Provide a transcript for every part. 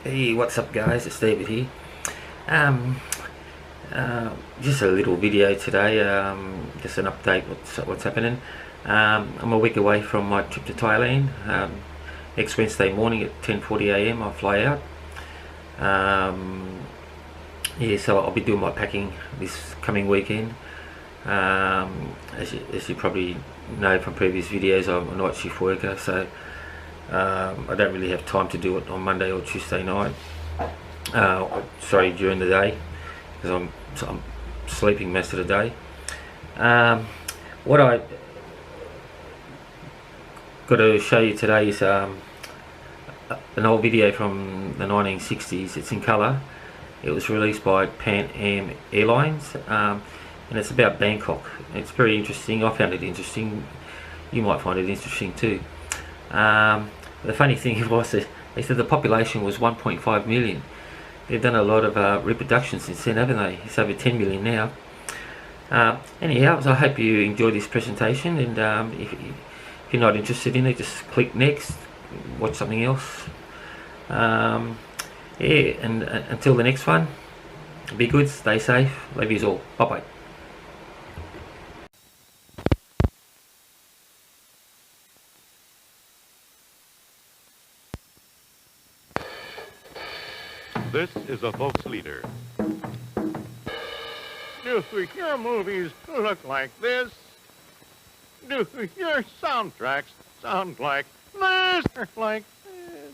Hey, what's up guys? It's David here. Um, just a little video today, just an update what's happening. I'm a week away from my trip to Thailand. Next Wednesday morning at 10:40 a.m. I'll fly out. Yeah, so I'll be doing my packing this coming weekend. As you probably know from previous videos, I'm a night shift worker, so I don't really have time to do it on Monday or Tuesday night. Sorry, during the day, because I'm sleeping most of the day. What I got to show you today is an old video from the 1960s. It's in colour. It was released by Pan Am Airlines, and it's about Bangkok. It's very interesting. I found it interesting. You might find it interesting too. The funny thing was that they said the population was 1.5 million. They've done a lot of reproduction since then, haven't they? It's over 10 million now. Anyhow, so I hope you enjoy this presentation, and if you're not interested in it, just click next, watch something else. Yeah, and until the next one, be good, stay safe, love yous all, bye bye. This is a folks leader. Do your movies look like this? Do your soundtracks sound like this or like this?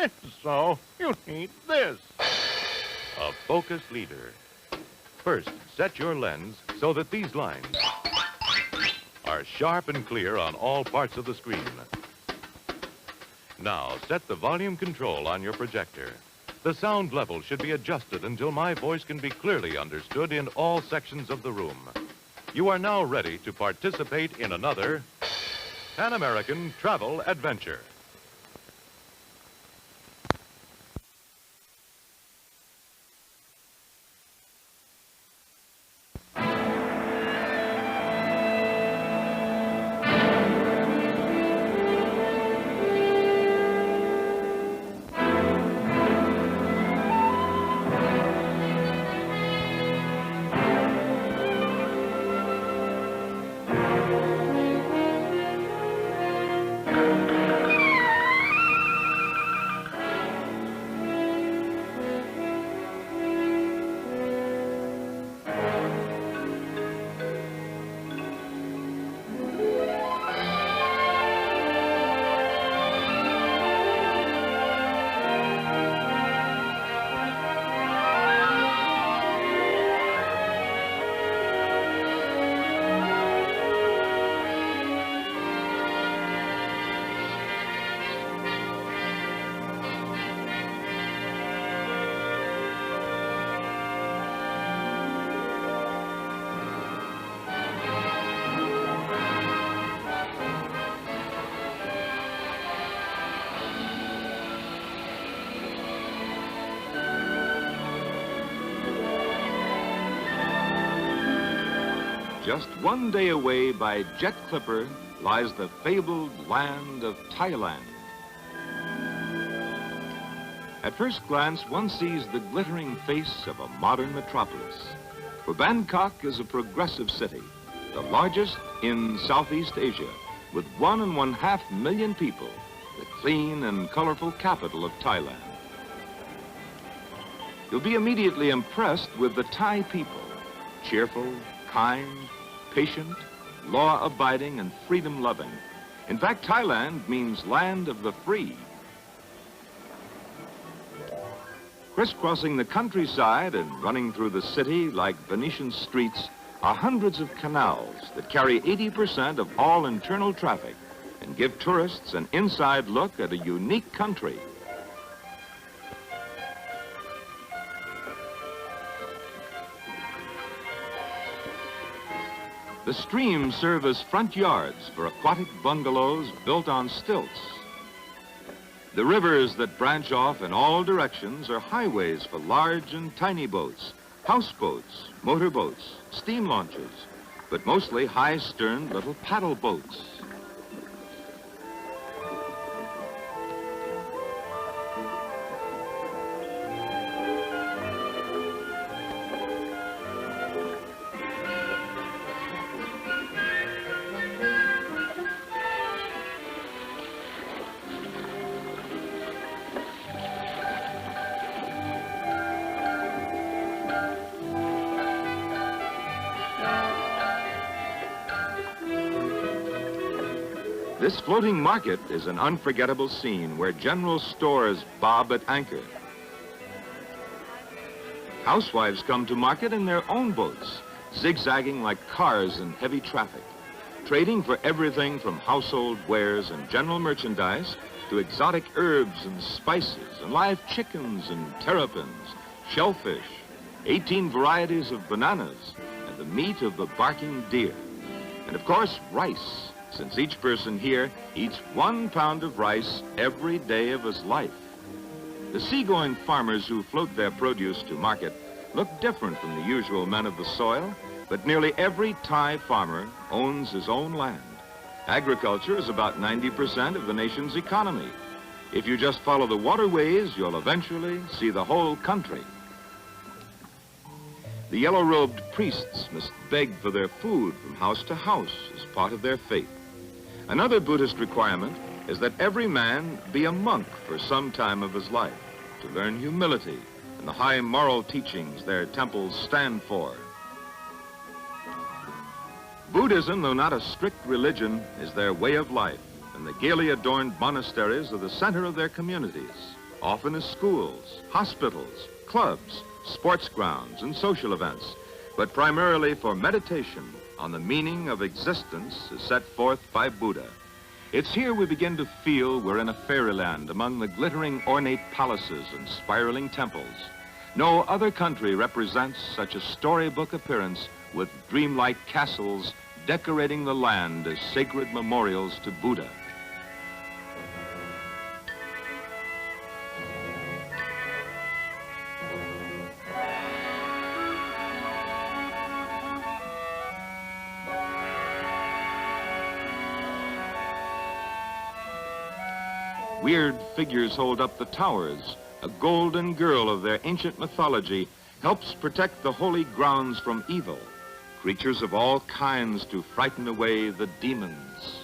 If so, you need this. A focus leader. First, set your lens so that these lines are sharp and clear on all parts of the screen. Now, set the volume control on your projector. The sound level should be adjusted until my voice can be clearly understood in all sections of the room. You are now ready to participate in another Pan American travel adventure. Just one day away by jet clipper lies the fabled land of Thailand. At first glance, one sees the glittering face of a modern metropolis. For Bangkok is a progressive city, the largest in Southeast Asia, with 1.5 million people, the clean and colorful capital of Thailand. You'll be immediately impressed with the Thai people, cheerful, kind, patient, law-abiding, and freedom-loving. In fact, Thailand means land of the free. Crisscrossing the countryside and running through the city like Venetian streets are hundreds of canals that carry 80% of all internal traffic and give tourists an inside look at a unique country. The streams serve as front yards for aquatic bungalows built on stilts. The rivers that branch off in all directions are highways for large and tiny boats, houseboats, motorboats, steam launches, but mostly high-stern little paddle boats. This floating market is an unforgettable scene where general stores bob at anchor. Housewives come to market in their own boats, zigzagging like cars in heavy traffic, trading for everything from household wares and general merchandise to exotic herbs and spices and live chickens and terrapins, shellfish, 18 varieties of bananas, and the meat of the barking deer. And of course, rice, since each person here eats 1 pound of rice every day of his life. The seagoing farmers who float their produce to market look different from the usual men of the soil, but nearly every Thai farmer owns his own land. Agriculture is about 90% of the nation's economy. If you just follow the waterways, you'll eventually see the whole country. The yellow-robed priests must beg for their food from house to house as part of their faith. Another Buddhist requirement is that every man be a monk for some time of his life to learn humility and the high moral teachings their temples stand for. Buddhism, though not a strict religion, is their way of life, and the gaily adorned monasteries are the center of their communities, often as schools, hospitals, clubs, sports grounds, and social events, but primarily for meditation on the meaning of existence as set forth by Buddha. It's here we begin to feel we're in a fairyland among the glittering ornate palaces and spiraling temples. No other country represents such a storybook appearance with dreamlike castles decorating the land as sacred memorials to Buddha. Weird figures hold up the towers. A golden girl of their ancient mythology helps protect the holy grounds from evil. Creatures of all kinds to frighten away the demons.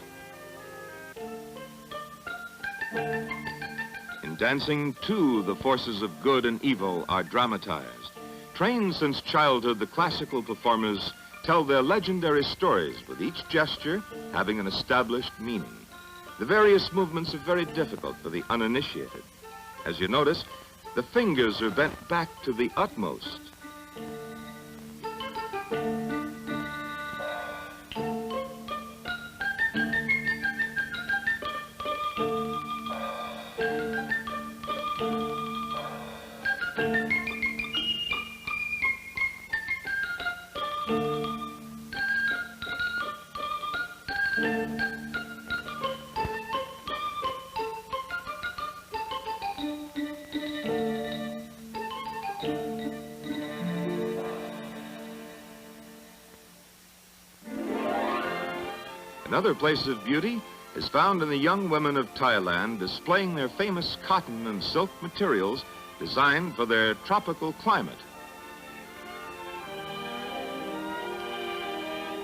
In dancing, too, the forces of good and evil are dramatized. Trained since childhood, the classical performers tell their legendary stories, with each gesture having an established meaning. The various movements are very difficult for the uninitiated. As you notice, the fingers are bent back to the utmost. Another place of beauty is found in the young women of Thailand displaying their famous cotton and silk materials designed for their tropical climate.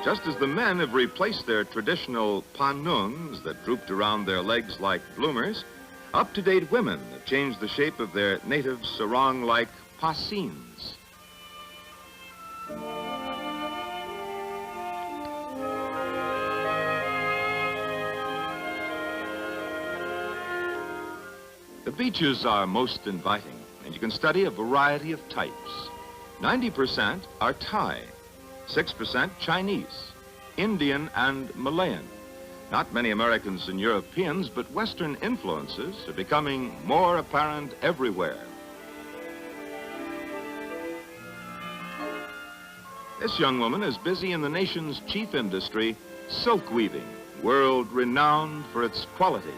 Just as the men have replaced their traditional panungs that drooped around their legs like bloomers, up-to-date women have changed the shape of their native sarong-like pasins. The beaches are most inviting, and you can study a variety of types. 90% are Thai, 6% Chinese, Indian, and Malayan. Not many Americans and Europeans, but Western influences are becoming more apparent everywhere. This young woman is busy in the nation's chief industry, silk weaving, world-renowned for its quality.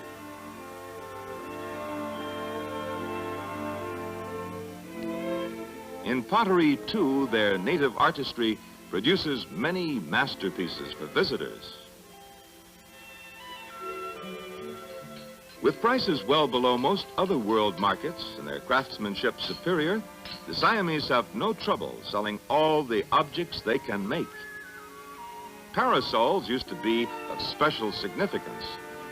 In pottery, too, their native artistry produces many masterpieces for visitors. With prices well below most other world markets and their craftsmanship superior, the Siamese have no trouble selling all the objects they can make. Parasols used to be of special significance,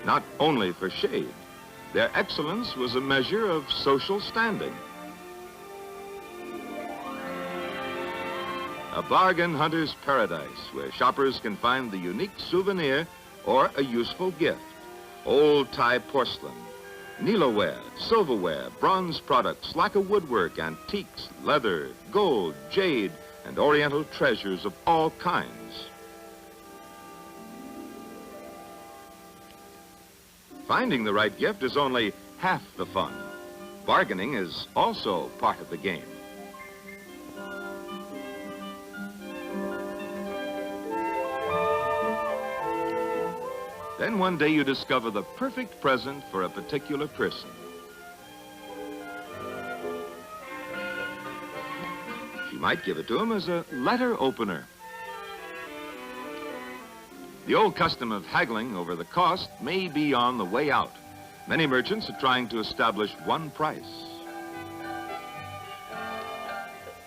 not only for shade. Their excellence was a measure of social standing. A bargain hunter's paradise where shoppers can find the unique souvenir or a useful gift. Old Thai porcelain, Nilaware, silverware, bronze products, lacquer woodwork, antiques, leather, gold, jade, and oriental treasures of all kinds. Finding the right gift is only half the fun. Bargaining is also part of the game. Then one day you discover the perfect present for a particular person. You might give it to him as a letter opener. The old custom of haggling over the cost may be on the way out. Many merchants are trying to establish one price.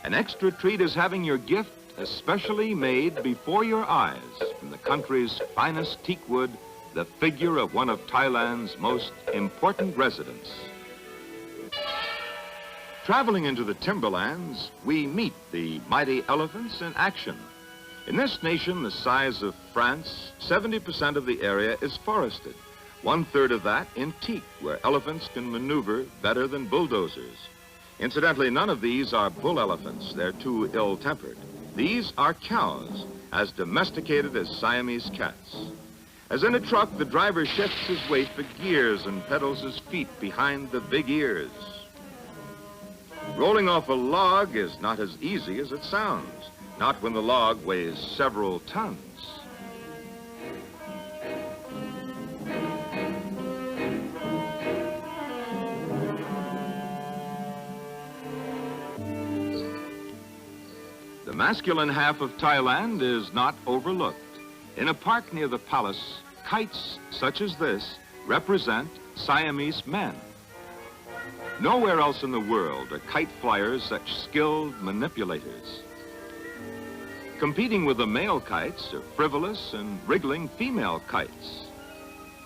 An extra treat is having your gift especially made before your eyes from the country's finest teak wood, the figure of one of Thailand's most important residents. Traveling into the timberlands, we meet the mighty elephants in action. In this nation, the size of France, 70% of the area is forested. 1/3 of that in teak, where elephants can maneuver better than bulldozers. Incidentally, none of these are bull elephants. They're too ill-tempered. These are cows, as domesticated as Siamese cats. As in a truck, the driver shifts his weight for gears and pedals his feet behind the big ears. Rolling off a log is not as easy as it sounds, not when the log weighs several tons. The masculine half of Thailand is not overlooked. In a park near the palace, kites such as this represent Siamese men. Nowhere else in the world are kite flyers such skilled manipulators. Competing with the male kites are frivolous and wriggling female kites.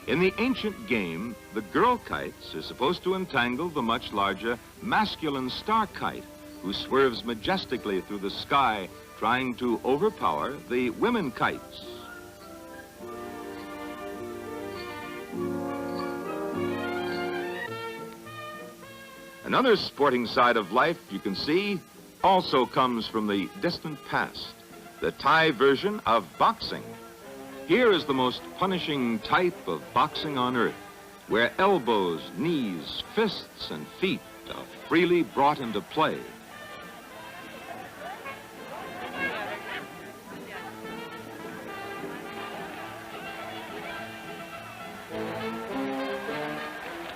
In the ancient game, the girl kites are supposed to entangle the much larger masculine star kite, who swerves majestically through the sky, trying to overpower the women kites. Another sporting side of life you can see also comes from the distant past, the Thai version of boxing. Here is the most punishing type of boxing on earth, where elbows, knees, fists, and feet are freely brought into play.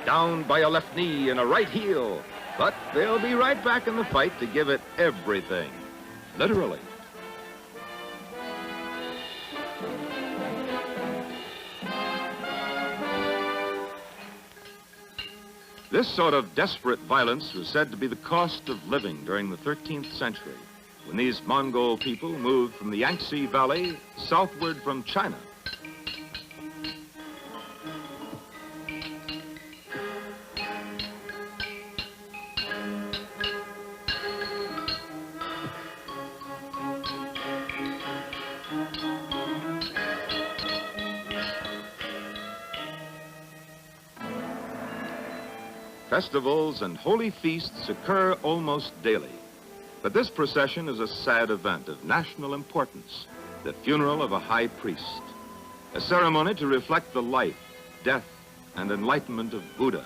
Down by a left knee and a right heel, but they'll be right back in the fight to give it everything, literally. This sort of desperate violence was said to be the cost of living during the 13th century, when these Mongol people moved from the Yangtze Valley southward from China. Festivals and holy feasts occur almost daily. But this procession is a sad event of national importance, the funeral of a high priest, a ceremony to reflect the life, death, and enlightenment of Buddha.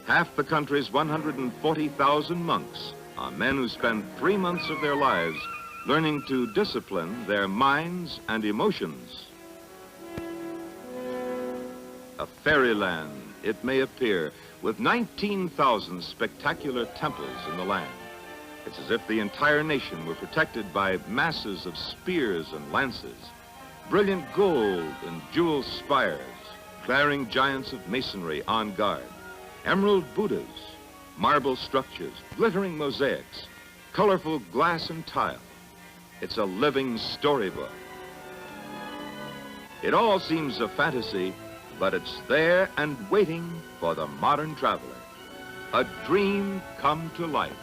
Half the country's 140,000 monks are men who spend 3 months of their lives learning to discipline their minds and emotions. A fairyland, it may appear, with 19,000 spectacular temples in the land. It's as if the entire nation were protected by masses of spears and lances, brilliant gold and jewel spires, glaring giants of masonry on guard, emerald Buddhas, marble structures, glittering mosaics, colorful glass and tile. It's a living storybook. It all seems a fantasy, but it's there and waiting for the modern traveler. A dream come to life.